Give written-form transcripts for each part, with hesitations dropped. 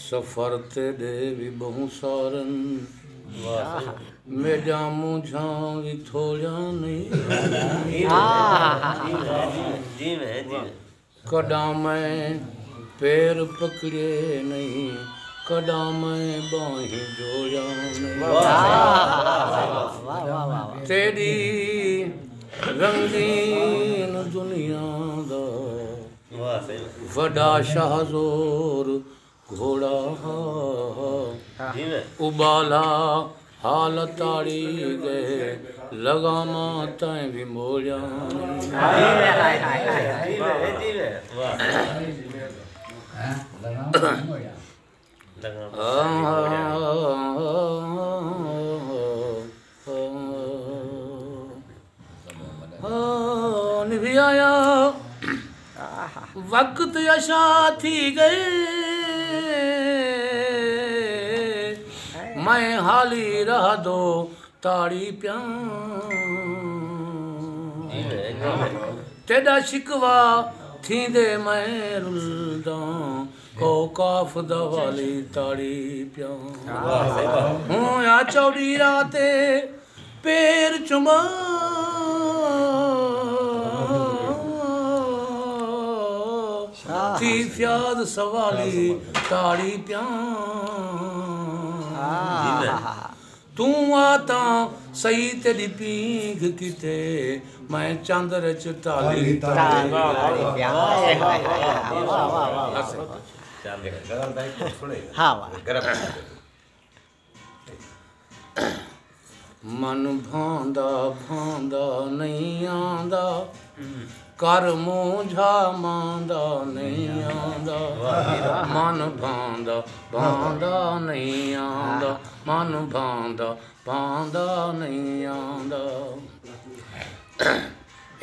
सफर तेरे भी बहु सारन मेजा मुझा भी थोड़ा नहीं कदा मैं पैर पकड़े नहीं कदा मैं बाहें जोड़ा नहीं तेरी रंगीन दुनिया दा वड़ा शाहजोर घोड़ा उबाला हाल ताड़ी गए लगामा तैं भी मोलिया निभी आया वक्त यशा थी गए मैं हाली रह दो ताड़ी प्या तेरा शिकवा थींदे मैं रुलदा को काफ दवाली ताड़ी प्या हूँ या चौड़ी राते पैर चुमा थी फ्याद सवाली ताड़ी प्या तू आता सही तेरी पींघ किते मैं चांदर चटाली मन भांदा भांदा नहीं आंदा कर मुझा मांदा नहीं आंदा मन भांदा भांदा नहीं आंदा मन भांदा भांदा नहीं आंदा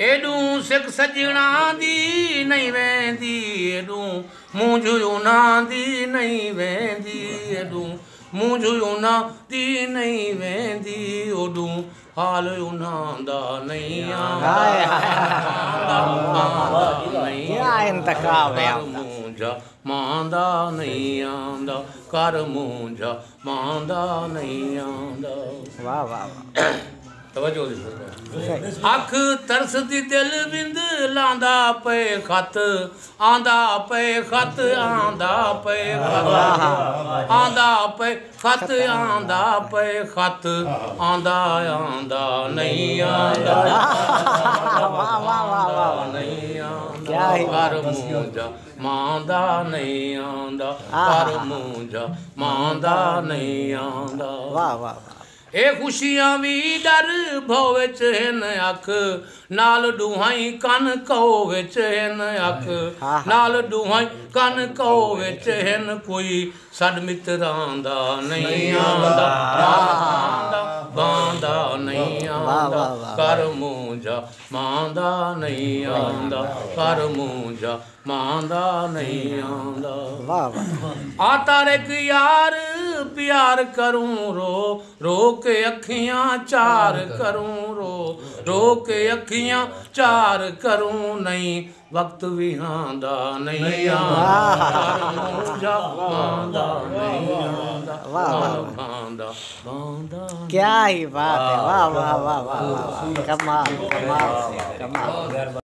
एडू सिख सजना दी नहीं वेंदी एडू मुझुना दी नहीं वेंदी एडू मुझुना दी नहीं वेंदी ओडू हाल उन्हांदा नहीं आंदा मुझा मांदा नहीं आंदा कर मुझा मांदा नहीं आंदा वाह वाह अख तरस दी दिल बिंद लांदा पे खत आंदा पे खत आंदा पे आंदा पे खत आंदा पे खत आंदा आंदा नहीं आंदा नहीं आंदा कर मुझा मांदा नहीं आंदा कर मुझा मांदा नहीं आंदा वाह वाह ए खुशियां भी डर भो विच हिन अख नाल डूहाई कन कहो विच हिन अख नाल डूहाई कन कहो विच हिन कोई सड मित्रां दा नहीं आंदा बांदा नहीं आंदा कर मुझा मांदा नहीं आंदा कर मुझा मांदा नहीं आंदा आता एक यार प्यार करूं रो रो के अखियां चार करूं रो रो के अखियां चार करूं नहीं वक्त भी आंदा नहीं आंदा नहीं आंदा क्या ही बात है वाह वाह वाह वाह कमाल कमाल कमाल।